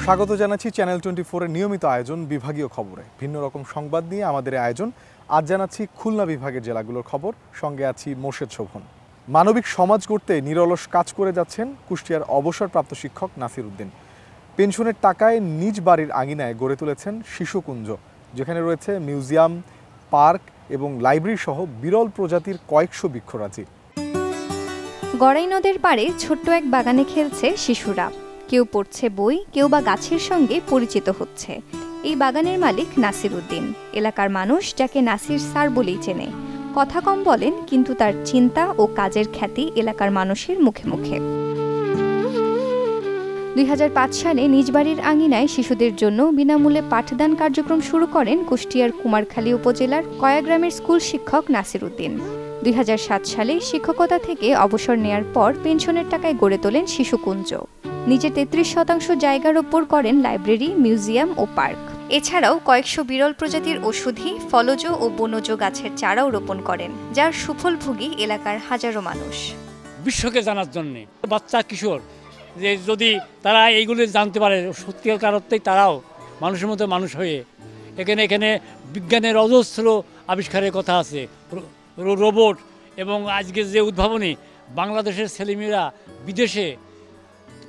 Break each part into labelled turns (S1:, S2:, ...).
S1: স্বাগত জানাচ্ছি চ্যানেল 24 এর নিয়মিত আয়োজন বিভাগীয় খবরে। ভিন্ন রকম সংবাদ নিয়ে আমাদের আয়োজন। আজ জানাচ্ছি খুলনা বিভাগের জেলাগুলোর খবর, সঙ্গে আছি মোর্শেদ শোভন। মানবিক সমাজ গড়তে নিরলস কাজ করে যাচ্ছেন কুষ্টিয়ার অবসরপ্রাপ্ত শিক্ষক নাসির উদ্দিন। পেনশনের টাকায় নিজ বাড়ির আঙিনায় গড়ে তুলেছেন শিশুকুঞ্জ, যেখানে রয়েছে মিউজিয়াম, পার্ক এবং লাইব্রেরি সহ বিরল প্রজাতির কয়েকশো বৃক্ষরাজি।
S2: গড়াই নদের পাড়ে ছোট্ট এক বাগানে খেলছে শিশুরা। কেউ পড়ছে বই, কেউ বা গাছের সঙ্গে পরিচিত হচ্ছে। এই বাগানের মালিক নাসির উদ্দিন, এলাকার মানুষ যাকে নাসির স্যার বলেই চেনে। কথা কম বলেন, কিন্তু তার চিন্তা ও কাজের খ্যাতি এলাকার মানুষের মুখে মুখে। 2005 সালে নিজ বাড়ির আঙিনায় শিশুদের জন্য বিনামূল্যে পাঠদান কার্যক্রম শুরু করেন কুষ্টিয়ার কুমারখালী উপজেলার কয়াগ্রামের স্কুল শিক্ষক নাসির উদ্দিন। 2007 সালে শিক্ষকতা থেকে অবসর নেয়ার পর পেনশনের টাকায় গড়ে তোলেন শিশুকুঞ্জ। নিজের 33% জায়গার ওপর করেন লাইব্রেরি, মিউজিয়াম ও পার্ক। এছাড়াও কয়েকশো বিরল প্রজাতির ওষুধি, ফলজ ও বনজ গাছের চারাও রোপণ করেন, যার সুফলভোগী এলাকার হাজারো মানুষ।
S3: বিশ্বকে জানার জন্যে বাচ্চা কিশোর যে যদি তারা এইগুলো জানতে পারে, সত্যিকার অর্থেই তারাও মানুষের মতো মানুষ হয়ে এখানে বিজ্ঞানের অজস্র আবিষ্কারের কথা আছে, রোবট এবং আজকে যে উদ্ভাবনী বাংলাদেশের ছেলেমেয়েরা বিদেশে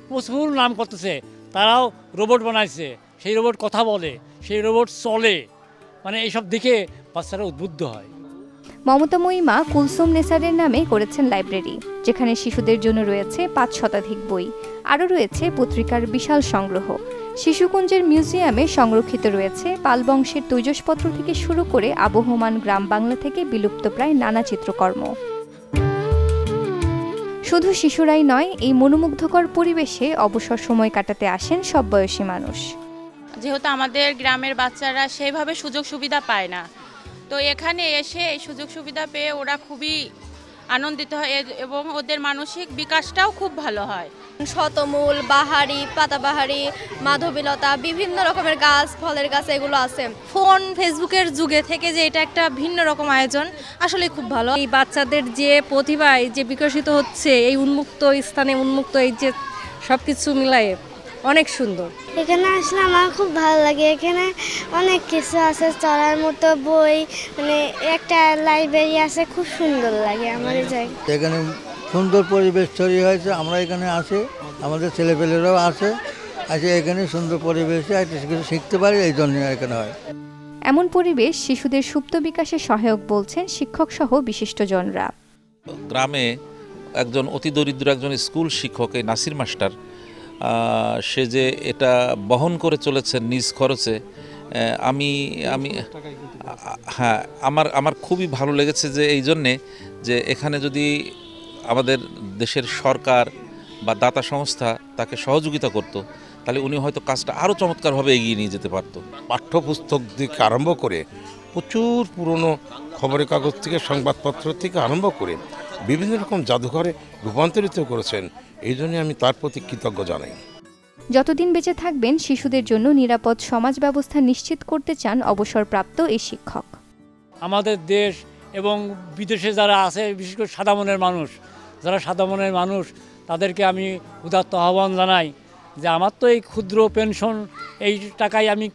S3: প্রচুর নাম করতেছে, তারাও রোবট বানাইছে, সেই রোবট কথা বলে, সেই রোবট চলে, মানে এইসব দেখে বাচ্চারা উদ্বুদ্ধ হয়।
S2: মমতাময়ী মা কুলসুম নেসারের নামে করেছেন লাইব্রেরি, যেখানে শিশুদের জন্য রয়েছে 5 শতাধিক বই। আরও রয়েছে পত্রিকার বিশাল সংগ্রহ। শিশুকুঞ্জের মিউজিয়ামে সংরক্ষিত রয়েছে পাল বংশের তৈজসপত্র থেকে শুরু করে আবহমান গ্রাম বাংলা থেকে বিলুপ্তপ্রায় নানা চিত্রকর্ম। শুধু শিশুরাই নয়, এই মনোমুগ্ধকর পরিবেশে অবসর সময় কাটাতে আসেন সব বয়সী মানুষ।
S4: যেহেতু আমাদের গ্রামের বাচ্চারা সেইভাবে সুযোগ সুবিধা পায় না, তো এখানে এসে এই সুযোগ সুবিধা পেয়ে ওরা খুবই আনন্দিত হয় এবং ওদের মানসিক বিকাশটাও খুব ভালো হয়।
S5: শতমূল, বাহারি, পাতাবাহারি, মাধবীলতা, বিভিন্ন রকমের গাছ, ফলের গাছ এগুলো আছে। ফোন, ফেসবুকের যুগে থেকে যে এটা একটা ভিন্ন রকম আয়োজন, আসলে খুব ভালো। এই বাচ্চাদের যে প্রতিভায় যে বিকশিত হচ্ছে এই উন্মুক্ত স্থানে, উন্মুক্ত এই যে সব কিছু মিলায়ে অনেক সুন্দর।
S6: এখানে আসলে আমার খুব ভালো লাগে। এখানে অনেক কিছু আছে, চড়ার মতো বই, মানে একটা লাইব্রেরি আছে, খুব সুন্দর লাগে আমার এই জায়গা।
S7: এখানে সুন্দর পরিবেশ তৈরি হয়েছে, আমরা এখানে আসি, আমাদের ছেলেপেলেরাও আসে, এখানে সুন্দর পরিবেশে কিছু শিখতে পারি, এই জন্য এখানে হয়।
S2: এমন পরিবেশ শিশুদের সুপ্ত বিকাশে সহায়ক বলছেন শিক্ষক সহ বিশিষ্টজনরা।
S8: গ্রামে একজন অতি দরিদ্র একজন স্কুল শিক্ষক, এই নাসির মাস্টার, সে যে এটা বহন করে চলেছেন নিজ খরচে, আমি হ্যাঁ আমার খুবই ভালো লেগেছে যে এই জন্যে যে এখানে যদি আমাদের দেশের সরকার বা দাতা সংস্থা তাকে সহযোগিতা করত, তাহলে উনি হয়তো কাজটা আরও চমৎকারভাবে এগিয়ে নিয়ে যেতে পারত।
S9: পাঠ্যপুস্তক থেকে আরম্ভ করে প্রচুর পুরনো খবরের কাগজ থেকে, সংবাদপত্র থেকে আরম্ভ করে বিভিন্ন রকম জাদুঘরে রূপান্তরিত করেছেন। এই জন্য আমি তার প্রতি কৃতজ্ঞ জানাই।
S2: যতদিন বেঁচে থাকবেন শিশুদের জন্য নিরাপদ সমাজ ব্যবস্থা নিশ্চিত করতে চান অবসরপ্রাপ্ত এই শিক্ষক।
S3: আমাদের দেশ এবং বিদেশে যারা আছে, বিশেষ করে সাদা মনের মানুষ, তাদেরকে আমি উদাত্ত আহ্বান জানাই যে আমার তো এই ক্ষুদ্র পেনশন এই টাকায় আমি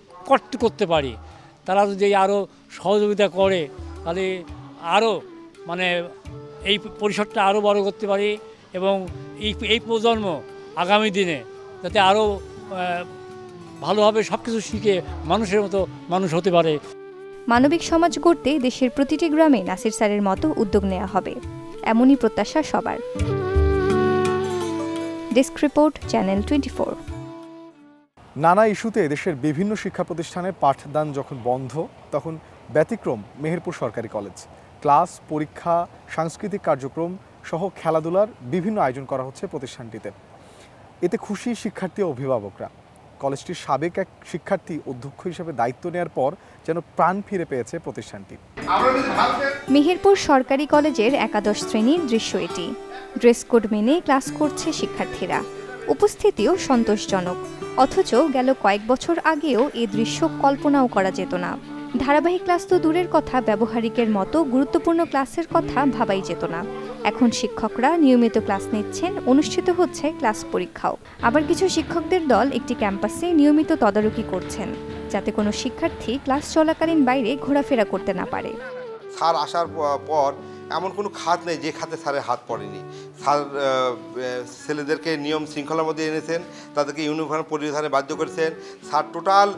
S3: করতে পারি, তারা যদি আরও সহযোগিতা করে তাহলে আরও মানে এই পরিসরটা আরও বড় করতে পারি এবং এই প্রজন্ম আগামী দিনে যাতে আরও ভালোভাবে সব কিছু শিখে মানুষের মতো মানুষ হতে পারে।
S2: মানবিক সমাজ গড়তে দেশের প্রতিটি গ্রামে নাসির স্যারের মতো উদ্যোগ নেওয়া হবে, এমনই প্রত্যাশা সবার। Desk report, channel 24।
S1: নানা ইস্যুতে দেশের বিভিন্ন শিক্ষা প্রতিষ্ঠানে পাঠদান যখন বন্ধ, তখন ব্যতিক্রম মেহেরপুর সরকারি কলেজ। ক্লাস, পরীক্ষা, সাংস্কৃতিক কার্যক্রম সহ খেলাধুলার বিভিন্ন আয়োজন করা হচ্ছে প্রতিষ্ঠানটিতে। এতে খুশি শিক্ষার্থী ও অভিভাবকরা। কলেজটির সাবেক এক শিক্ষার্থী অধ্যক্ষ হিসেবে দায়িত্ব নেওয়ার পর যেন প্রাণ ফিরে পেয়েছে প্রতিষ্ঠানটি।
S2: মেহেরপুর সরকারি কলেজের একাদশ শ্রেণীর দৃশ্য এটি। ড্রেস কোড মেনে ক্লাস করছে শিক্ষার্থীরা, উপস্থিতিও সন্তোষজনক। অথচ গেল কয়েক বছর আগেও এ দৃশ্য কল্পনাও করা যেত না। ধারাবাহিক ক্লাস তো দূরের কথা, ব্যবহারিকের মতো গুরুত্বপূর্ণ ক্লাসের কথা ভাবাই যেত না। এখন শিক্ষকরা নিয়মিত ক্লাস নিচ্ছেন, অনুষ্ঠিত হচ্ছে ক্লাস পরীক্ষাও। আবার কিছু শিক্ষকদের দল একটি ক্যাম্পাসে নিয়মিত তদারকি করছেন, যাতে কোনো শিক্ষার্থী ক্লাস চলাকালীন বাইরে ঘোরাফেরা করতে না পারে।
S10: স্যার আসার পর এমন কোনো খাত নেই যে খাতে স্যারের হাত পড়েনি। স্যার ছেলেদেরকে নিয়ম শৃঙ্খলার মধ্যে এনেছেন, তাদেরকে ইউনিফর্ম পরিধানে বাধ্য করেছেন। স্যার টোটাল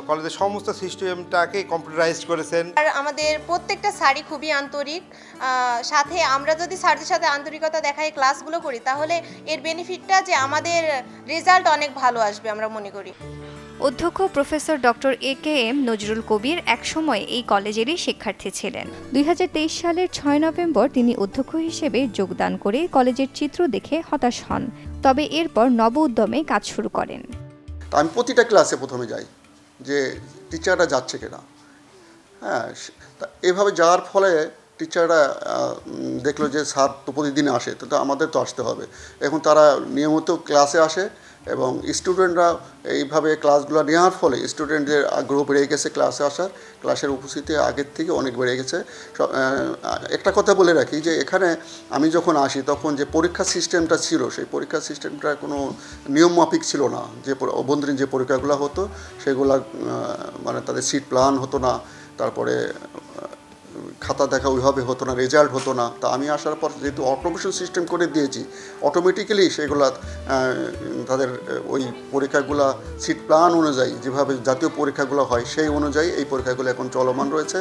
S10: কলেজের সমস্ত সিস্টেমটাকে কম্পিউটারাইজড করেছেন।
S11: আর আমাদের প্রত্যেকটা স্যারই খুবই আন্তরিক, সাথে আমরা যদি স্যারদের সাথে আন্তরিকতা দেখাই ক্লাসগুলো করি, তাহলে এর বেনিফিটটা যে আমাদের রেজাল্ট অনেক ভালো আসবে আমরা মনে করি।
S2: অধ্যক্ষ প্রফেসর ডক্টর এ.কে.এম. নজরুল কবির একসময় এই কলেজেরই শিক্ষার্থী ছিলেন। 2023 সালের 6 নভেম্বর তিনি অধ্যক্ষ হিসেবে যোগদান করে কলেজের চিত্র দেখে হতাশ হন, তবে এরপর নব উদ্যমে কাজ শুরু করেন।
S12: আমি প্রতিটা ক্লাসে প্রথমে যাই যে টিচাররা যাচ্ছে কিনা। হ্যাঁ, এভাবে যাওয়ার ফলে টিচাররা দেখলো যে স্যার তো প্রতিদিন আসে, তো আমাদের তো আসতে হবে। এখন তারা নিয়মিত ক্লাসে আসে এবং স্টুডেন্টরা এইভাবে ক্লাসগুলো নেওয়ার ফলে স্টুডেন্টদের আগ্রহ বেড়ে গেছে ক্লাসে আসার, ক্লাসের উপস্থিতি আগের থেকে অনেক বেড়ে গেছে। একটা কথা বলে রাখি যে এখানে আমি যখন আসি তখন যে পরীক্ষা সিস্টেমটা ছিল, সেই পরীক্ষা সিস্টেমটা কোনো নিয়মমাফিক ছিল না। যে অভ্যন্তরীণ যে পরীক্ষাগুলো হতো সেগুলো মানে তাদের সিট প্ল্যান হতো না, তারপরে খাতা দেখা ওইভাবে হতো না, রেজাল্ট হতো না। তা আমি আসার পর যেহেতু অটোমেশন সিস্টেম করে দিয়েছি, অটোমেটিক্যালি সেগুলা তাদের ওই পরীক্ষাগুলো সিট প্ল্যান অনুযায়ী যেভাবে জাতীয় পরীক্ষাগুলো হয় সেই অনুযায়ী এই পরীক্ষাগুলো এখন চলমান রয়েছে।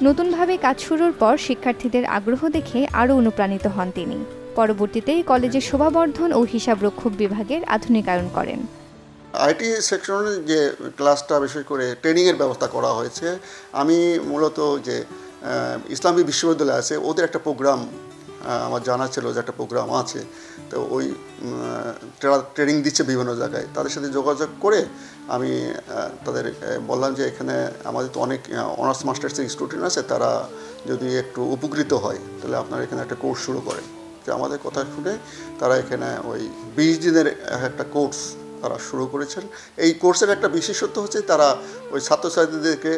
S2: নতুনভাবে কাজ শুরুর পর শিক্ষার্থীদের আগ্রহ দেখে আরও অনুপ্রাণিত হন তিনি। পরবর্তীতে কলেজের শোভাবর্ধন ও হিসাবরক্ষক বিভাগের আধুনিকায়ন করেন।
S12: আইটি সেকশনে যে ক্লাসটা বিশেষ করে ট্রেনিংয়ের ব্যবস্থা করা হয়েছে, আমি মূলত যে ইসলামী বিশ্ববিদ্যালয় আছে ওদের একটা প্রোগ্রাম আমার জানা ছিল যে একটা প্রোগ্রাম আছে, তো ওই ট্রেনিং দিচ্ছে বিভিন্ন জায়গায়। তাদের সাথে যোগাযোগ করে আমি তাদের বললাম যে এখানে আমাদের তো অনেক অনার্স মাস্টার্সের স্টুডেন্ট আছে, তারা যদি একটু উপকৃত হয় তাহলে আপনারা এখানে একটা কোর্স শুরু করেন। যে আমাদের কথা শুনে তারা এখানে ওই 20 দিনের একটা কোর্স তারা শুরু করেছেন। এই কোর্সের একটা বিশেষত্ব হচ্ছে তারা ওই ছাত্রছাত্রীদেরকে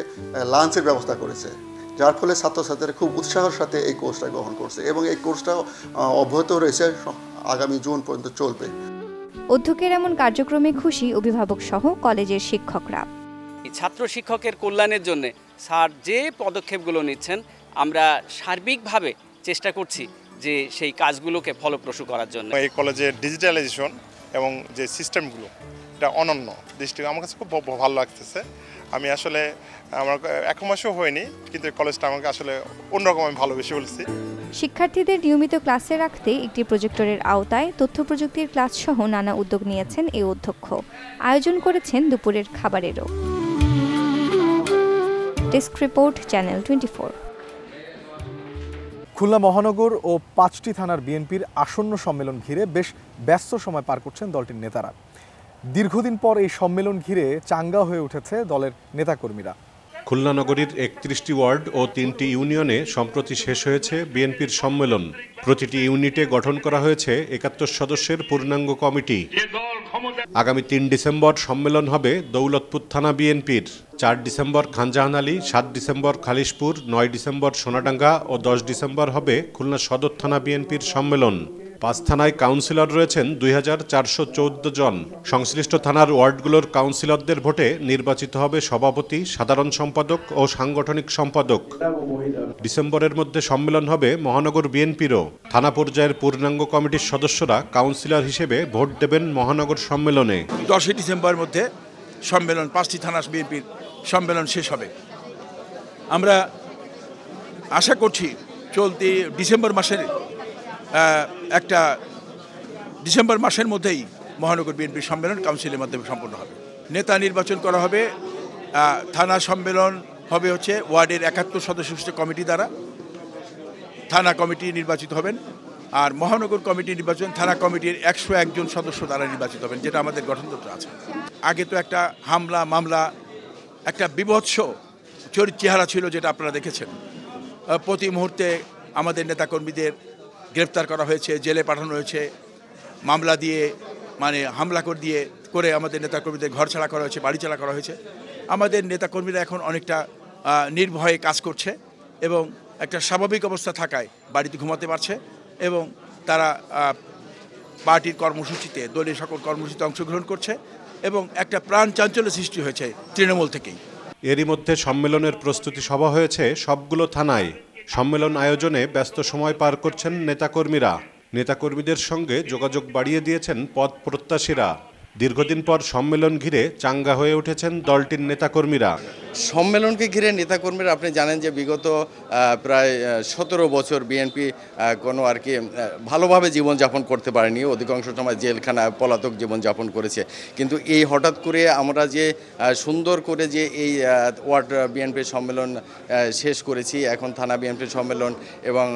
S12: লাঞ্চের ব্যবস্থা করেছে, যার ফলে ছাত্রছাত্রীরা খুব উৎসাহের সাথে এই কোর্সটা গ্রহণ করছে এবং এই কোর্সটা অব্যাহত রয়েছে, আগামী জুন পর্যন্ত চলবে।
S2: অধ্যক্ষের এমন কার্যক্রমে খুশি অভিভাবক সহ কলেজের শিক্ষকরা।
S13: ছাত্র শিক্ষকের কল্যাণের জন্য স্যার যে পদক্ষেপগুলো নিচ্ছেন, আমরা সার্বিকভাবে চেষ্টা করছি যে সেই কাজগুলোকে ফলপ্রসূ করার জন্য।
S14: এই কলেজের ডিজিটালাইজেশন এবং যে সিস্টেমগুলো এটা অনন্য দৃষ্টিতে আমার কাছে খুব ভালো লাগতেছে। আমি আসলে আমার 1 মাসও হয়নি, কিন্তু কলেজটা আমাকে আসলে অন্যরকম আমি ভালোবেসে বলছি।
S2: শিক্ষার্থীদের নিয়মিত ক্লাসে রাখতে একটি প্রজেক্টরের আওতায় তথ্য প্রযুক্তির ক্লাস সহ নানা উদ্যোগ নিয়েছেন এই অধ্যক্ষ। আয়োজন করেছেন দুপুরের খাবারেরও। Desk report, channel 24।
S1: খুলনা মহানগর ও 5টি থানার বিএনপির আসন্ন সম্মেলন ঘিরে বেশ ব্যস্ত সময় পার করছেন দলটির নেতারা। দীর্ঘদিন পর এই সম্মেলন ঘিরে চাঙ্গা হয়ে উঠেছে দলের নেতাকর্মীরা।
S15: খুলনা নগরীর 31টি ওয়ার্ড ও 3টি ইউনিয়নে সম্প্রতি শেষ হয়েছে বিএনপির সম্মেলন। প্রতিটি ইউনিটে গঠন করা হয়েছে 71 সদস্যের পূর্ণাঙ্গ কমিটি। আগামী 3 ডিসেম্বর সম্মেলন হবে দৌলতপুর থানা বিএনপির, 4 December Khan Jahan Ali, 7 December Khalishpur, 9 December Sonadanga ও 10 ডিসেম্বর হবে খুলনা সদর থানা বিএনপির সম্মেলন। 5 থানায় কাউন্সিলর রয়েছেন 2414 জন। সংশ্লিষ্ট থানার ওয়ার্ডগুলোর কাউন্সিলরদের ভোটে নির্বাচিত হবে সভাপতি, সাধারণ সম্পাদক ও সাংগঠনিক সম্পাদক। ডিসেম্বরের মধ্যে সম্মেলন হবে মহানগর বিএনপিরও। থানা পর্যায়ের পূর্ণাঙ্গ কমিটির সদস্যরা কাউন্সিলর হিসেবে ভোট দেবেন মহানগর সম্মেলনে।
S16: 10 ডিসেম্বরের মধ্যে সম্মেলন, 5টি থানা বিএনপির সম্মেলন শেষ হবে। আমরা আশা করছি চলতি ডিসেম্বর মাসের মধ্যেই মহানগর বিএনপির সম্মেলন কাউন্সিলের মাধ্যমে সম্পন্ন হবে। নেতা নির্বাচন করা হবে। থানা সম্মেলন হবে হচ্ছে ওয়ার্ডের 71 সদস্য কমিটি দ্বারা, থানা কমিটি নির্বাচিত হবেন। আর মহানগর কমিটি নির্বাচন থানা কমিটির 101 জন সদস্য দ্বারা নির্বাচিত হবেন, যেটা আমাদের গঠনতন্ত্র আছে। আগে তো একটা হামলা মামলা, একটা বিভৎস চেহারা ছিল, যেটা আপনারা দেখেছেন। প্রতি মুহূর্তে আমাদের নেতাকর্মীদের গ্রেপ্তার করা হয়েছে, জেলে পাঠানো হয়েছে, মামলা দিয়ে হামলা করে আমাদের নেতাকর্মীদের ঘর ছাড়া করা হয়েছে, বাড়ি ছাড়া করা হয়েছে। আমাদের নেতাকর্মীরা এখন অনেকটা নির্ভয়ে কাজ করছে এবং একটা স্বাভাবিক অবস্থা থাকায় বাড়িতে ঘুমাতে পারছে এবং তারা পার্টির কর্মসূচিতে দলীয় সকল কর্মসূচিতে অংশগ্রহণ করছে এবং একটা প্রাণ চাঞ্চল্য সৃষ্টি হয়েছে তৃণমূল থেকেই।
S15: এরই মধ্যে সম্মেলনের প্রস্তুতি সভা হয়েছে সবগুলো থানায়। সম্মেলন আয়োজনে ব্যস্ত সময় পার করছেন নেতাকর্মীরা। নেতাকর্মীদের সঙ্গে যোগাযোগ বাড়িয়ে দিয়েছেন পদ প্রত্যাশীরা। দীর্ঘদিন পর সম্মেলন ঘিরে চাঙ্গা হয়ে উঠেছেন দলটির নেতাকর্মীরা।
S17: সম্মেলনকে ঘিরে নেতাকর্মীরা আপনি জানেন যে বিগত প্রায় 17 বছর বিএনপি কোনো আর কি ভালোভাবে জীবনযাপন করতে পারেনি, অধিকাংশ সময় জেলখানা পলাতক জীবনযাপন করেছে। কিন্তু এই হঠাৎ করে আমরা যে সুন্দর করে যে এই ওয়ার্ড বিএনপির সম্মেলন শেষ করেছি, এখন থানা বিএনপির সম্মেলন, এবং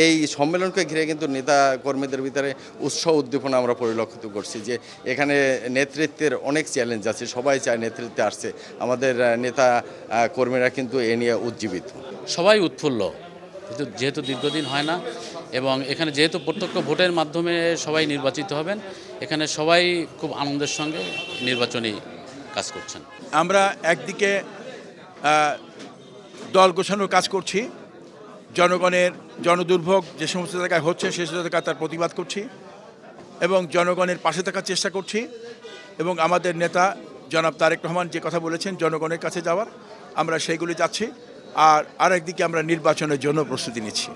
S17: এই সম্মেলনকে ঘিরে কিন্তু নেতা কর্মীদের ভিতরে উৎসাহ উদ্দীপনা আমরা পরিলক্ষিত করছি যে এখানে নেতৃত্বের অনেক চ্যালেঞ্জ আছে, সবাই চায় নেতৃত্বে আসছে। আমাদের নেতা কর্মীরা কিন্তু এ নিয়ে উজ্জীবিত,
S18: সবাই উৎফুল্ল, যেহেতু দীর্ঘদিন হয় না এবং এখানে যেহেতু প্রত্যক্ষ ভোটের মাধ্যমে সবাই নির্বাচিত হবেন, এখানে সবাই খুব আনন্দের সঙ্গে নির্বাচনী কাজ করছেন।
S16: আমরা একদিকে দল গোছানোর কাজ করছি, জনগণের জনদুর্ভোগ যে সমস্ত জায়গায় হচ্ছে সে সমস্ত জায়গায় তার প্রতিবাদ করছি এবং জনগণের পাশে থাকার চেষ্টা করছি এবং আমাদের নেতা জনাব তারেক রহমান যে কথা বলেছেন জনগণের কাছে যাওয়ার, আমরা সেইগুলি যাচ্ছি। আর আরেকদিকে আমরা নির্বাচনের জন্য প্রস্তুতি নিচ্ছি।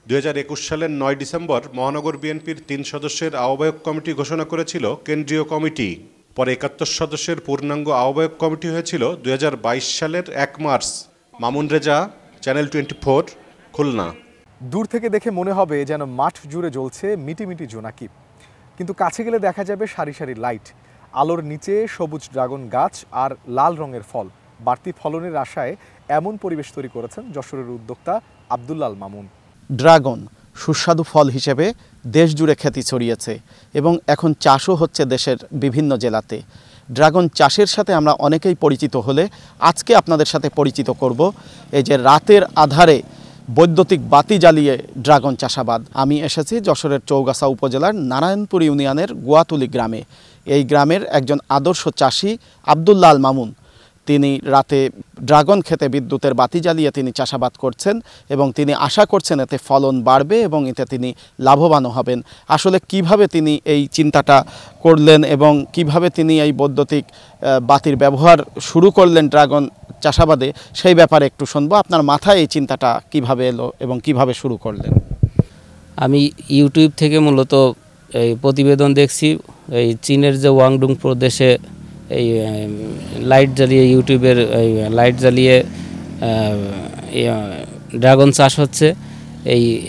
S15: 2021 সালের 9 ডিসেম্বর মহানগর বিএনপির 3 সদস্যের আহ্বায়ক কমিটি ঘোষণা করেছিল কেন্দ্রীয় কমিটি। পরে 71 সদস্যের পূর্ণাঙ্গ আহ্বায়ক কমিটি হয়েছিল 2022 সালের 1 মার্চ। মামুন রেজা, চ্যানেল 24, খুলনা।
S1: দূর থেকে দেখে মনে হবে যেন মাঠ জুড়ে জ্বলছে মিটিমিটি জোনাকি, কিন্তু কাছে গেলে দেখা যাবে সারি সারি লাইট, আলোর নিচে সবুজ ড্রাগন গাছ আর লাল রঙের ফল। বাড়তি ফলনের আশায় এমন পরিবেশ তৈরি করেছেন যশোরের উদ্যোক্তা আব্দুল্লাল মামুন।
S19: ড্রাগন সুস্বাদু ফল হিসেবে দেশ জুড়ে খ্যাতি ছড়িয়েছে এবং এখন চাষও হচ্ছে দেশের বিভিন্ন জেলাতে। ড্রাগন চাষের সাথে আমরা অনেকেই পরিচিত হলে আজকে আপনাদের সাথে পরিচিত করব এই যে রাতের আধারে বৈদ্যুতিক বাতি জ্বালিয়ে ড্রাগন চাষাবাদ। আমি এসেছি যশোরের চৌগাছা উপজেলার নারায়ণপুর ইউনিয়নের গোয়াতুলি গ্রামে। এই গ্রামের একজন আদর্শ চাষি আব্দুল্লাল মামুন, তিনি রাতে ড্রাগন খেতে বিদ্যুতের বাতি জ্বালিয়ে তিনি চাষাবাদ করছেন এবং তিনি আশা করছেন এতে ফলন বাড়বে এবং এতে তিনি লাভবানও হবেন। আসলে কিভাবে তিনি এই চিন্তাটা করলেন এবং কিভাবে তিনি এই বৈদ্যুতিক বাতির ব্যবহার শুরু করলেন ড্রাগন চাষাবাদে, সেই ব্যাপারে একটু শুনবো। আপনার মাথায় এই চিন্তাটা কিভাবে এলো এবং কিভাবে শুরু করলেন?
S20: আমি ইউটিউব থেকে মূলত এই প্রতিবেদন দেখছি, এই চীনের যে ওয়াংডুং প্রদেশে এই লাইট জ্বালিয়ে ইউটিউবের লাইট জ্বালিয়ে ড্রাগন চাষ হচ্ছে,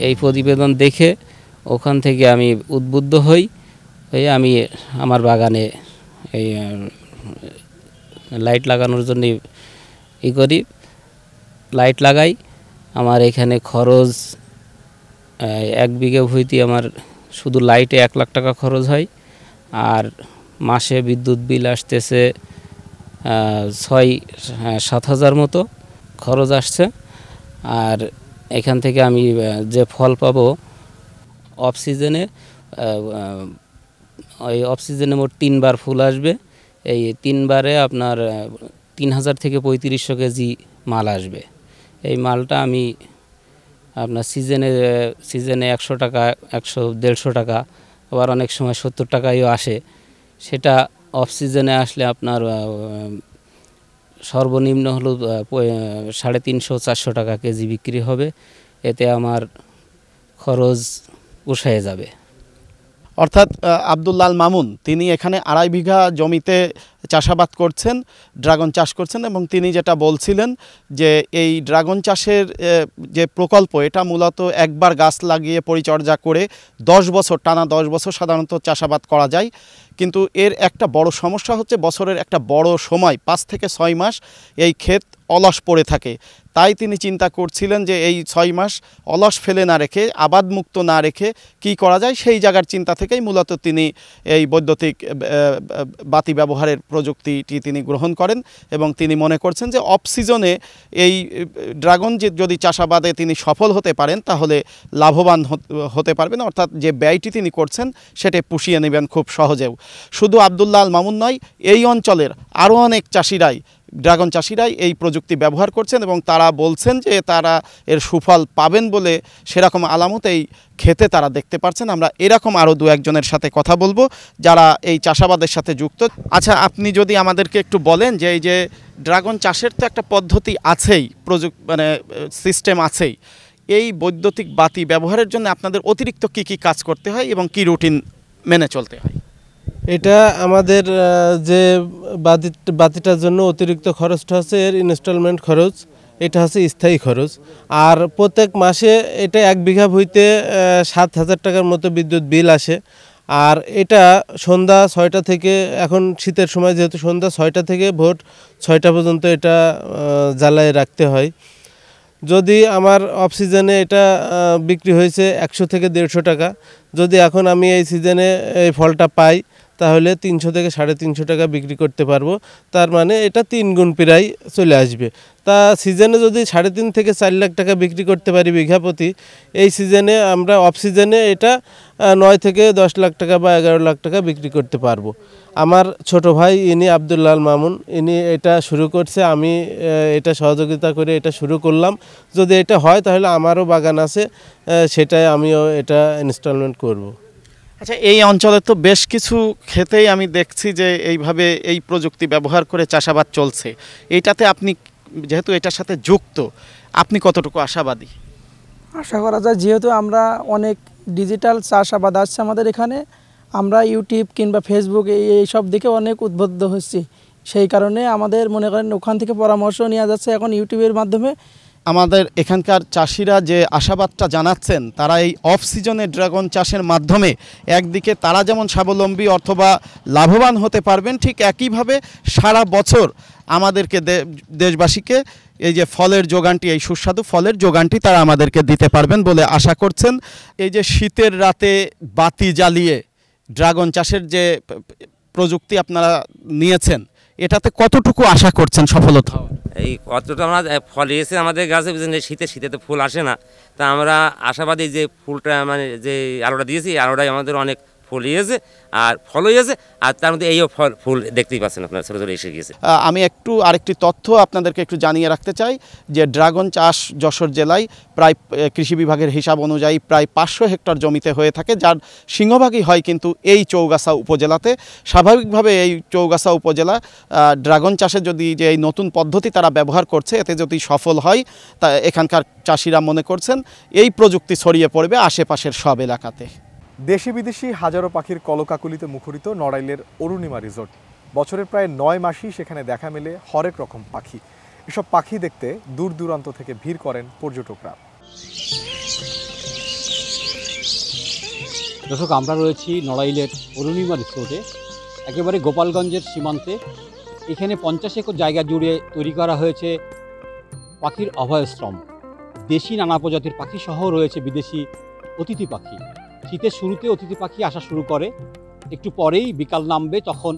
S20: এই প্রতিবেদন দেখে ওখান থেকে আমি উদ্বুদ্ধ হই, আমি আমার বাগানে এই লাইট লাগানোর জন্য করি, লাইট লাগাই। আমার এখানে খরচ 1 বিঘা ভূমিতে আমার শুধু লাইটে 1 লাখ টাকা খরচ হয়, আর মাসে বিদ্যুৎ বিল আসতেছে 6-7 হাজার মতো খরচ আসছে। আর এখান থেকে আমি যে ফল পাবো অফ সিজনে, ওই অফ সিজনে মোট 3 বার ফুল আসবে। এই 3 বারে আপনার 3000 থেকে 3500 কেজি মাল আসবে। এই মালটা আমি আপনার সিজনে 100 টাকা, 100-150 টাকা, আবার অনেক সময় 70 টাকায়ও আসে। সেটা অফ সিজনে আসলে আপনার সর্বনিম্ন হলো 350-400 টাকা কেজি বিক্রি হবে। এতে আমার খরচ পোষায় যাবে।
S19: অর্থাৎ আব্দুল্লাল মামুন তিনি এখানে 2.5 বিঘা জমিতে চাষাবাদ করছেন, ড্রাগন চাষ করছেন এবং তিনি যেটা বলছিলেন যে এই ড্রাগন চাষের যে প্রকল্প এটা মূলত একবার গাছ লাগিয়ে পরিচর্যা করে 10 বছর টানা 10 বছর সাধারণত চাষাবাদ করা যায়, কিন্তু এর একটা বড় সমস্যা হচ্ছে বছরের একটা বড় সময় 5 থেকে 6 মাস এই ক্ষেত অলস পড়ে থাকে। তাই তিনি চিন্তা করছিলেন যে এই 6 মাস অলস ফেলে না রেখে, আবাদমুক্ত না রেখে কি করা যায়, সেই জায়গার চিন্তা থেকেই মূলত তিনি এই বৈদ্যুতিক বাতি ব্যবহারের প্রযুক্তিটি তিনি গ্রহণ করেন এবং তিনি মনে করছেন যে অফ সিজনে এই ড্রাগন যদি চাষাবাদে তিনি সফল হতে পারেন তাহলে লাভবান হতে পারবেন, অর্থাৎ যে ব্যয়টি তিনি করছেন সেটা পুষিয়ে নেবেন খুব সহজেও। শুধু আব্দুল্লাল মামুন নয়, এই অঞ্চলের আরও অনেক চাষিরাই ড্রাগন চাষিরাই এই প্রযুক্তি ব্যবহার করছেন এবং তারা বলছেন যে তারা এর সুফল পাবেন বলে সেরকম আলামত এই ক্ষেতে তারা দেখতে পাচ্ছেন। আমরা এরকম আরও দু একজনের সাথে কথা বলবো যারা এই চাষাবাদের সাথে যুক্ত। আচ্ছা, আপনি যদি আমাদেরকে একটু বলেন যে এই যে ড্রাগন চাষের তো একটা পদ্ধতি আছেই, মানে সিস্টেম আছেই, এই বৈদ্যুতিক বাতি ব্যবহারের জন্য আপনাদের অতিরিক্ত কি কি কাজ করতে হয় এবং কি রুটিন মেনে চলতে হয়?
S21: এটা আমাদের যে বাতিটার জন্য অতিরিক্ত খরচটা হচ্ছে এর ইনস্টলমেন্ট খরচ, এটা হচ্ছে স্থায়ী খরচ। আর প্রত্যেক মাসে এটা 1 বিঘা ভূমিতে 7,000 টাকার মতো বিদ্যুৎ বিল আসে। আর এটা সন্ধ্যা 6টা থেকে, এখন শীতের সময় যেহেতু সন্ধ্যা 6টা থেকে ভোর 6টা পর্যন্ত এটা জ্বালায় রাখতে হয়। যদি আমার অফ সিজনে এটা বিক্রি হয়েছে 100 থেকে 150 টাকা, যদি এখন আমি এই সিজনে এই ফলটা পাই তাহলে 300 থেকে 350 টাকা বিক্রি করতে পারবো। তার মানে এটা 3 গুণ প্রায় চলে আসবে। তা সিজনে যদি 3.5 থেকে 4 লাখ টাকা বিক্রি করতে পারি বিঘা প্রতি, এই সিজনে আমরা অফ সিজনে এটা 9 থেকে 10 লাখ টাকা বা 11 লাখ টাকা বিক্রি করতে পারবো। আমার ছোট ভাই ইনি আব্দুল্লাল মামুন, ইনি এটা শুরু করছে, আমি এটা সহযোগিতা করে এটা শুরু করলাম। যদি এটা হয় তাহলে আমারও বাগান আছে, সেটাই আমিও এটা ইনস্টলমেন্ট করব।
S19: আচ্ছা, এই অঞ্চলে তো বেশ কিছু ক্ষেতেই আমি দেখছি যে এইভাবে এই প্রযুক্তি ব্যবহার করে চাষাবাদ চলছে। এইটাতে আপনি যেহেতু এটার সাথে যুক্ত, আপনি কতটুকু আশাবাদী?
S22: আশা করা যায়, যেহেতু আমরা অনেক ডিজিটাল চাষাবাদ আসছে আমাদের এখানে, আমরা ইউটিউব কিংবা ফেসবুক এই সব দিকে অনেক উদ্বুদ্ধ হচ্ছি। সেই কারণে আমাদের মনে করেন ওখান থেকে পরামর্শ নেওয়া যাচ্ছে এখন ইউটিউবের মাধ্যমে।
S19: আমাদের এখানকার চাষিরা যে আশাবাদটা জানাচ্ছেন, তারা এই অফ সিজনে ড্রাগন চাষের মাধ্যমে একদিকে তারা যেমন স্বাবলম্বী অথবা লাভবান হতে পারবেন, ঠিক একইভাবে সারা বছর আমাদেরকে দেশবাসীকে এই যে ফলের যোগানটি, এই সুস্বাদু ফলের যোগানটি তারা আমাদেরকে দিতে পারবেন বলে আশা করছেন। এই যে শীতের রাতে বাতি জ্বালিয়ে ড্রাগন চাষের যে প্রযুক্তি আপনারা নিয়েছেন, এটাতে কতটুকু আশা করছেন সফলতা?
S23: এই কতটা আমরা ফল এসে আমাদের গাছে শীতে তো ফুল আসে না, তা আমরা আশাবাদী যে ফুলটা মানে যে আলোটা দিয়েছি, আলোটাই আমাদের অনেক ফুল হয়েছে আর ফল হয়েছে। আর তার মধ্যে এইও ফুল দেখতেই পাচ্ছেন আপনার, ছোটো ছোটো এসে গিয়েছে।
S19: আমি একটু আরেকটি তথ্য আপনাদেরকে একটু জানিয়ে রাখতে চাই যে ড্রাগন চাষ যশোর জেলায় প্রায় কৃষি বিভাগের হিসাব অনুযায়ী প্রায় 500 হেক্টর জমিতে হয়ে থাকে, যার সিংহভাগই হয় কিন্তু এই চৌগাছা উপজেলাতে। স্বাভাবিকভাবে এই চৌগাছা উপজেলা ড্রাগন চাষের যদি যে এই নতুন পদ্ধতি তারা ব্যবহার করছে, এতে যদি সফল হয়, তা এখানকার চাষিরা মনে করছেন এই প্রযুক্তি ছড়িয়ে পড়বে আশেপাশের সব এলাকাতে।
S1: দেশি বিদেশি হাজারো পাখির কলকাকুলিতে মুখরিত নড়াইলের অরুণিমা রিসোর্ট। বছরের প্রায় 9 মাসই সেখানে দেখা মেলে হরেক রকম পাখি। এসব পাখি দেখতে দূর দূরান্ত থেকে ভিড় করেন পর্যটকরা।
S24: দর্শক, আমরা রয়েছি নড়াইলের অরুণিমা রিসোর্টে, একেবারে গোপালগঞ্জের সীমান্তে। এখানে 50 একর জায়গা জুড়ে তৈরি করা হয়েছে পাখির অভয়াশ্রম। দেশি নানা প্রজাতির পাখি সহ রয়েছে বিদেশি অতিথি পাখি। শীতের শুরুতে অতিথি পাখি আসা শুরু করে, একটু পরেই বিকাল নামবে, তখন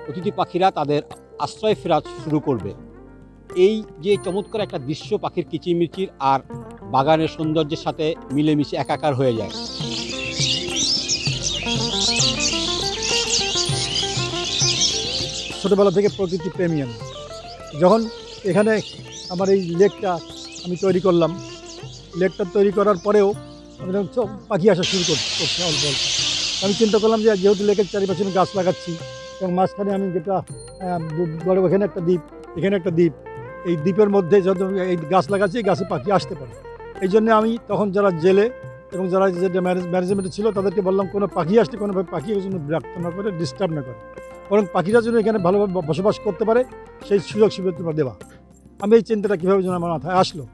S24: অতিথি পাখিরা তাদের আশ্রয় ফেরা শুরু করবে। এই যে চমৎকার একটা দৃশ্য পাখির কিচিরমিচির আর বাগানের সৌন্দর্যের সাথে মিলেমিশে একাকার হয়ে যায়।
S25: ছোটোবেলা থেকে প্রকৃতি প্রেমী আমি। যখন এখানে আমার এই লেকটা আমি তৈরি করলাম, লেকটা তৈরি করার পরেও পাখি আসা শুরু করছে অল্প অল্প। আমি চিন্তা করলাম যে যেহেতু লেকের চারিপাশে আমি গাছ লাগাচ্ছি এবং মাঝখানে আমি যেটা বড়, এখানে একটা দ্বীপ, এখানে একটা দ্বীপ, এই দ্বীপের মধ্যে যত এই গাছ লাগাচ্ছি, এই গাছে পাখি আসতে পারে। এই জন্য আমি তখন যারা জেলে এবং যারা যে ম্যানেজমেন্টে ছিল তাদেরকে বললাম কোনো পাখি আসলে কোনোভাবে পাখি যেন বিরক্ত না করে, ডিস্টার্ব না করে, বরং পাখিরা যেন এখানে ভালোভাবে বসবাস করতে পারে সেই সুযোগ সুবিধা দেওয়া। আমি এই চিন্তাটা কীভাবে যেন আমার মাথায় আসলো,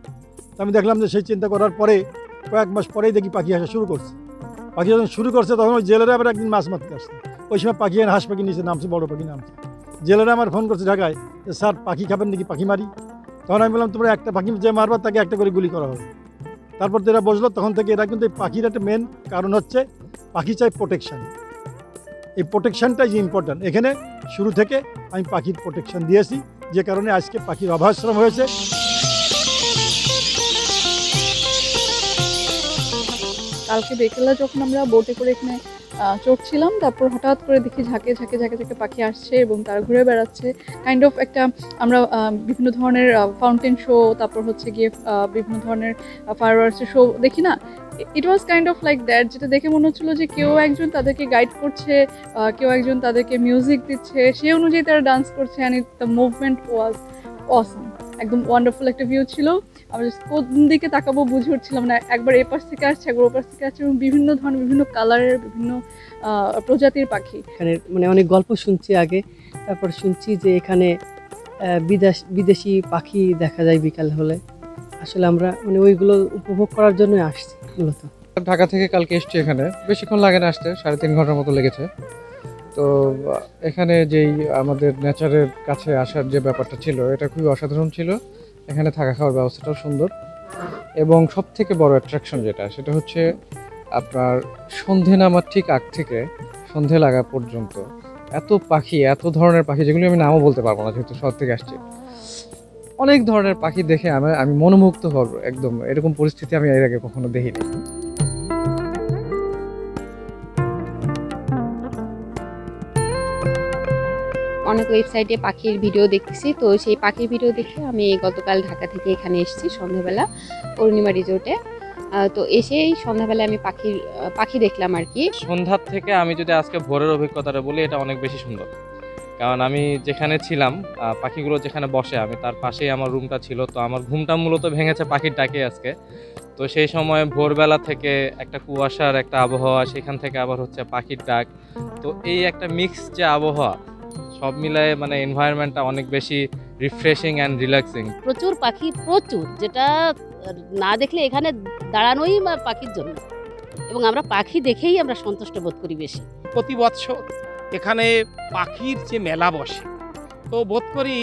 S25: আমি দেখলাম যে সেই চিন্তা করার পরে কয়েক মাস পরেই দেখি পাখি আসা শুরু করছে। পাখি যখন শুরু করছে তখন ওই জেলেরা আবার একদিন মাছ মারতে আসছে। ওই সময় পাখি হাঁস পাখি নিচে নামছে, বড় পাখি নামছে। জেলেরা আমার ফোন করছে ঢাকায় যে স্যার পাখি খাবেন নাকি, পাখি মারি? তখন আমি বললাম তোমরা একটা পাখি যে মারবা তাকে একটা করে গুলি করা হবে। তারপর তো এরা বসলো, তখন থেকে এরা কিন্তু এই পাখির একটা মেন কারণ হচ্ছে পাখি চাই প্রোটেকশান। এই প্রোটেকশানটাই যে ইম্পর্ট্যান্ট। এখানে শুরু থেকে আমি পাখির প্রোটেকশান দিয়েছি, যে কারণে আজকে পাখির অভয়াশ্রম হয়েছে।
S26: কালকে বিকেলে যখন আমরা বোটে করে এখানে
S4: চড়ছিলাম, তারপর হঠাৎ করে দেখি ঝাঁকে ঝাঁকে ঝাঁকে ঝাঁকে পাখি আসছে এবং তারা ঘুরে বেড়াচ্ছে। কাইন্ড অফ একটা আমরা বিভিন্ন ধরনের ফাউন্টেন শো, তারপর হচ্ছে গিয়ে বিভিন্ন ধরনের ফায়ারওয়ার্কসের শো দেখি না, it was kind of like that, যেটা দেখে মনে হচ্ছিলো যে কেউ একজন তাদেরকে গাইড করছে, কেউ একজন তাদেরকে মিউজিক দিচ্ছে, সেই অনুযায়ী তারা ডান্স করছে, অ্যান্ড দ্য মুভমেন্ট ওয়াজ অসম, একদম ওয়ান্ডারফুল একটা ভিউ ছিল। আমরা কোন দিকে তাকাবো বুঝে উঠছিলাম না, একবার এপাশ থেকে আসছে, একবার ওপাশ থেকে আসছে, এবং বিভিন্ন ধরনের বিভিন্ন কালারের বিভিন্ন প্রজাতির পাখি।
S5: এখানে মানে অনেক গল্প শুনছি আগে, তারপর শুনছি যে এখানে বিদেশি পাখি দেখা যায় বিকাল হলে। আসলে আমরা মানে ওইগুলো উপভোগ করার জন্যই আসছি মূলত।
S6: ঢাকা থেকে কালকে এসছি, এখানে বেশিক্ষণ লাগে না আসতে, 3.5 ঘন্টার মতো লেগেছে। তো এখানে যেই আমাদের নেচারের কাছে আসার যে ব্যাপারটা ছিল, এটা খুবই অসাধারণ ছিল। এখানে থাকা খাওয়ার ব্যবস্থাটাও সুন্দর, এবং সব থেকে বড় অ্যাট্রাকশন যেটা, সেটা হচ্ছে আপনার সন্ধে নামার ঠিক আগ থেকে সন্ধে লাগা পর্যন্ত এত পাখি, এত ধরনের পাখি, যেগুলি আমি নামও বলতে পারবো না যেহেতু শহর থেকে আসছি। অনেক ধরনের পাখি দেখে আমি মনোমুগ্ধ হব একদম। এরকম পরিস্থিতি আমি এর আগে কখনো দেখিনি।
S7: অনেক ওয়েবসাইটে পাখির ভিডিও দেখতেছি, তো সেই পাখির ভিডিও দেখে আমি গতকাল ঢাকা থেকে এখানে এসেছি সন্ধ্যাবেলা অরুণিমা রিসোর্টে। তো এসেই সন্ধ্যাবেলায় আমি পাখি দেখলাম আর কি।
S8: সন্ধ্যার থেকে আমি যদি আজকে ভোরের অভিজ্ঞতাটা বলি, এটা অনেক বেশি সুন্দর। কারণ আমি যেখানে ছিলাম, পাখিগুলো যেখানে বসে, আমি তার পাশেই আমার রুমটা ছিল। তো আমার ঘুমটা মূলত ভেঙেছে পাখির ডাকে আজকে। তো সেই সময় ভোরবেলা থেকে একটা কুয়াশার একটা আবহাওয়া, সেখান থেকে আবার হচ্ছে পাখির ডাক, তো এই একটা মিক্স যে আবহাওয়া, সব মিলায়ে মানে এনভায়রনমেন্টটা অনেক বেশি রিফ্রেশিং অ্যান্ড রিল্যাক্সিং।
S26: প্রচুর পাখি, প্রচুর, যেটা না দেখলে এখানে দাঁড়ানোই পাখির জন্য, এবং আমরা পাখি দেখেই আমরা সন্তুষ্ট বোধ করি বেশি।
S27: প্রতি বছর এখানে পাখির যে মেলা বসে, তো বোধ করি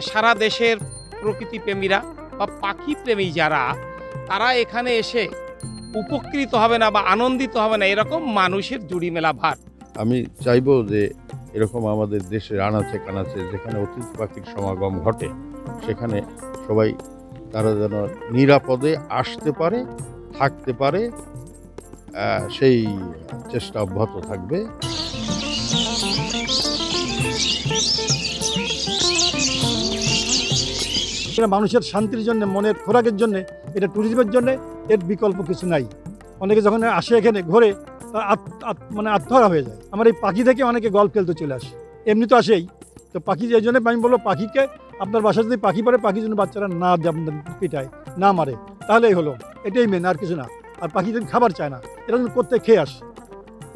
S27: সারা দেশের প্রকৃতিপ্রেমীরা বা পাখি প্রেমী যারা, তারা এখানে এসে উপকৃত হবে না বা আনন্দিত হবে না, এরকম মানুষের জুড়ি মেলা ভার।
S28: আমি চাইবো যে এরকম আমাদের দেশের আনাচে কানাচে যেখানে অতিথি পাখির সমাগম ঘটে, সেখানে সবাই তারা যেন নিরাপদে আসতে পারে, থাকতে পারে, সেই চেষ্টা অব্যাহত থাকবে।
S25: মানুষের শান্তির জন্য, মনের খোরাকের জন্য, এটা ট্যুরিজমের জন্য এর বিকল্প কিছু নাই। অনেকে যখন আসে এখানে ঘোরে, মানে আত্মহারা হয়ে যায়। আমার এই পাখি দেখে অনেকে গল্ফ খেলতে চলে আসে, এমনি তো আসেই। তো পাখি এই জন্য আমি বলবো, পাখিকে আপনার বাসায় যদি পাখি পড়ে, পাখির জন্য বাচ্চারা না পিটায়, না মারে, তাহলেই হলো। এটাই মেন, আর কিছু না। আর পাখি যদি খাবার চায় না, এরা কিন্তু করতে খেয়ে আসে।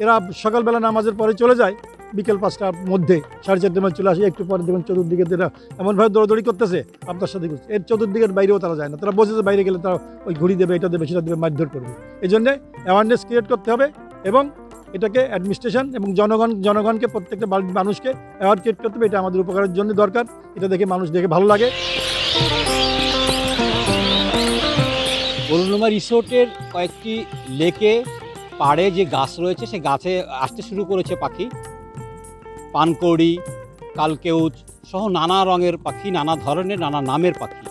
S25: এরা সকালবেলা নামাজের পরে চলে যায়, বিকেল 5টার মধ্যে 4:30টার মধ্যে চলে আসে। একটু পরে দেখবেন চতুর্দিকে এরা এমনভাবে দৌড়দৌড়ি করতেছে, আপনার সাথে করছে। এর চতুর্দিকের বাইরেও তারা যায় না, তারা বসেছে, বাইরে গেলে তারা ওই ঘুড়ি দেবে, এটা দেবে, সেটা দেবে, মারধর করবে। এই জন্যে অ্যাওয়ারনেস ক্রিয়েট করতে হবে, এবং এটাকে অ্যাডমিনিস্ট্রেশন এবং জনগণকে, প্রত্যেকটা মানুষকে অ্যাওয়ার ক্রিয়েট করতে হবে। এটা আমাদের উপকারের জন্য দরকার, এটা দেখে মানুষ দেখে ভালো লাগে।
S24: অরুণিমা রিসোর্টের কয়েকটি লেকে পাড়ে যে গাছ রয়েছে, সে গাছে আসতে শুরু করেছে পাখি, পানকৌড়ি, কালকেউচ সহ নানা রঙের পাখি, নানা ধরনের, নানা নামের পাখি।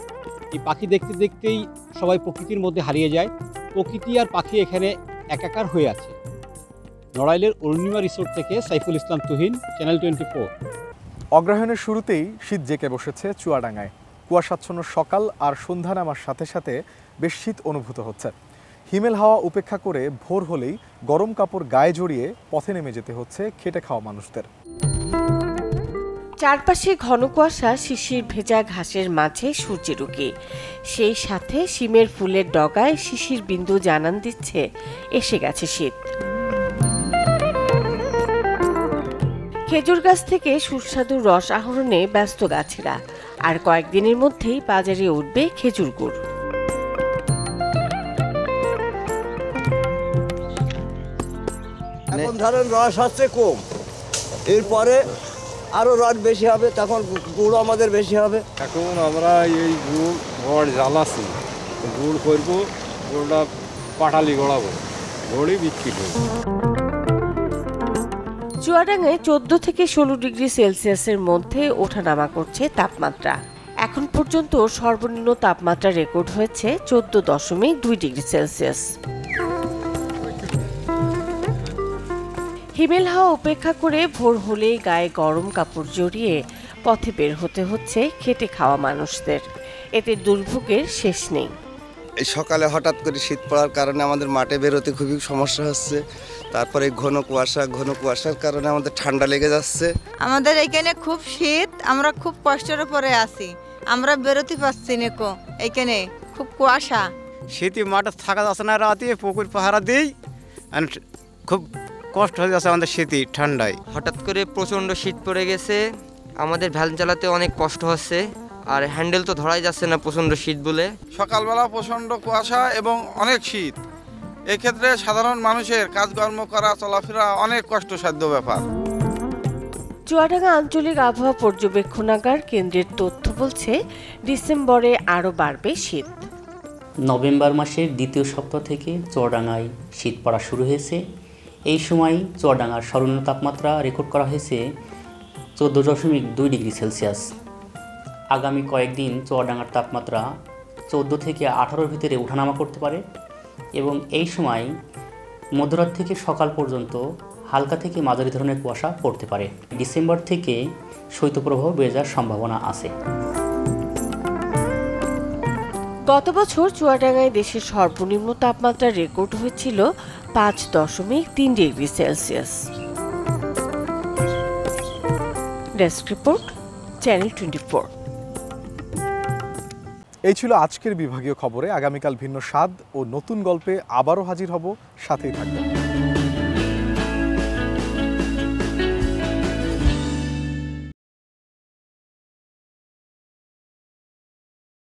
S24: এই পাখি দেখতে দেখতেই সবাই প্রকৃতির মধ্যে হারিয়ে যায়। প্রকৃতি আর পাখি এখানে একাকার হয়ে আছে। নড়াইলের অরুণিমা রিসোর্ট থেকে সাইফুল ইসলাম তুহিন, চ্যানেল 24।
S1: অগ্রহায়ণের শুরুতেই শীত জেঁকে বসেছে চুয়াডাঙ্গায়। কুয়াশাচ্ছন্ন সকাল আর সন্ধ্যা নামার সাথে সাথে বেশ শীত অনুভূত হচ্ছে। হিমেল হাওয়া উপেক্ষা করে ভোর হলেই গরম কাপড় গায়ে জড়িয়ে পথে নেমে যেতে হচ্ছে খেটে খাওয়া মানুষদের।
S29: চারপাশে ঘন কুয়াশা, শিশির ভেজা ঘাসের মাঝে সূর্যেরুকি, সেই সাথে শিমের ফুলের ডগায় শিশির বিন্দু জানান দিচ্ছে এসে গেছে শীত। খেজুর গাছ থেকে সুস্বাদু রস আহরণে ব্যস্ত গাছেরা, আর কয়েকদিনের মধ্যেই বাজারে উঠবে খেজুর গুড়।
S30: এখন ধরেন রস হচ্ছে কম, এরপরে আরো রস বেশি হবে, তখন গুড় আমাদের বেশি হবে।
S31: এখন আমরা এই গুড় জ্বালাচ্ছি, গুড় করবো, গুড়টা পাটালি গড়াবো, গড়ি বিক্রি করবো।
S29: চুয়াডাঙ্গায় 14 থেকে 16 ডিগ্রি সেলসিয়াসের মধ্যে ওঠানামা করছে তাপমাত্রা। এখন পর্যন্ত সর্বনিম্ন তাপমাত্রা রেকর্ড হয়েছে 14.2 ডিগ্রি সেলসিয়াস। হিমেল হাওয়া উপেক্ষা করে ভোর হলেই গায়ে গরম কাপড় জড়িয়ে পথে বের হতে হচ্ছে খেটে খাওয়া মানুষদের। এতে দুর্ভোগের শেষ নেই।
S2: এই সকালে হঠাৎ করে শীত পড়ার কারণে আমাদের মাঠে বেরোতে খুবই সমস্যা হচ্ছে। তারপরে ঘন কুয়াশার কারণে আমাদের ঠান্ডা লেগে যাচ্ছে।
S3: আমাদের এখানে খুব শীত, আমরা খুব কষ্টের উপরে আছি, আমরা বেরোতে পারছি না। এখানে খুব কুয়াশা,
S9: শীতে মাঠে থাকা যাচ্ছে না, রাতে পুকুর পাহারা দিই, খুব কষ্ট হয়ে যাচ্ছে আমাদের শীতে ঠান্ডায়।
S10: হঠাৎ করে প্রচণ্ড শীত পড়ে গেছে, আমাদের ভ্যান চালাতে অনেক কষ্ট হচ্ছে, আর হ্যান্ডেল তো ধরাই যাচ্ছে না প্রচণ্ড শীত বলে।
S11: সকালবেলা প্রচণ্ড কুয়াশা এবং অনেক শীত, এক্ষেত্রে সাধারণ মানুষের কাজকর্ম করা চলাফেরা অনেক কষ্টসাধ্য ব্যাপার।
S29: চুয়াডাঙ্গা আঞ্চলিক আবহাওয়া পর্যবেক্ষণাগার কেন্দ্রের তথ্য বলছে ডিসেম্বরে আরও বাড়বে শীত।
S12: নভেম্বর মাসের দ্বিতীয় সপ্তাহ থেকে চুয়াডাঙ্গায় শীত পড়া শুরু হয়েছে। এই সময় চুয়াডাঙ্গার সর্বনিম্ন তাপমাত্রা রেকর্ড করা হয়েছে 14.2 ডিগ্রি সেলসিয়াস। আগামী কয়েকদিন চুয়াডাঙ্গার তাপমাত্রা 14 থেকে 18-র ভিতরে ওঠানামা করতে পারে এবং এই সময় মধ্যরাত থেকে সকাল পর্যন্ত হালকা থেকে মাঝারি ধরনের কুয়াশা পড়তে পারে। ডিসেম্বর থেকে শৈত্যপ্রবাহ বেড়ে যাওয়ার সম্ভাবনা আছে।
S29: গত বছর চুয়াডাঙ্গায় দেশের সর্বনিম্ন তাপমাত্রা রেকর্ড হয়েছিল 5.3 degree Celsius. Desk report, channel 24।
S1: এই ছিল আজকের বিভাগীয় খবরে। আগামীকাল ভিন্ন স্বাদ ও নতুন গল্পে আবারও হাজির হব, সাথেই থাকবেন।